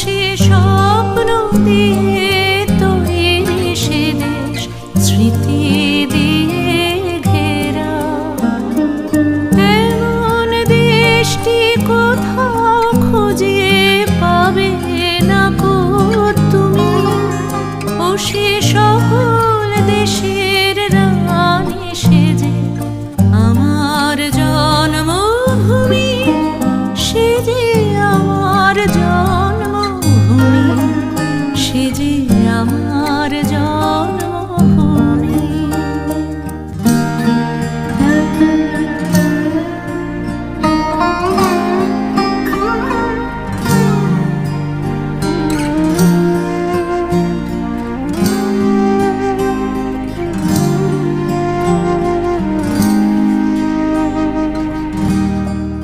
সে স্বপ্ন দিয়ে তৈরি সে দেশ স্মৃতি দিয়ে ঘেরা। এমন দেশটি কোথাও খুঁজে পাবে না কো তুমি। ও সে সকল দেশে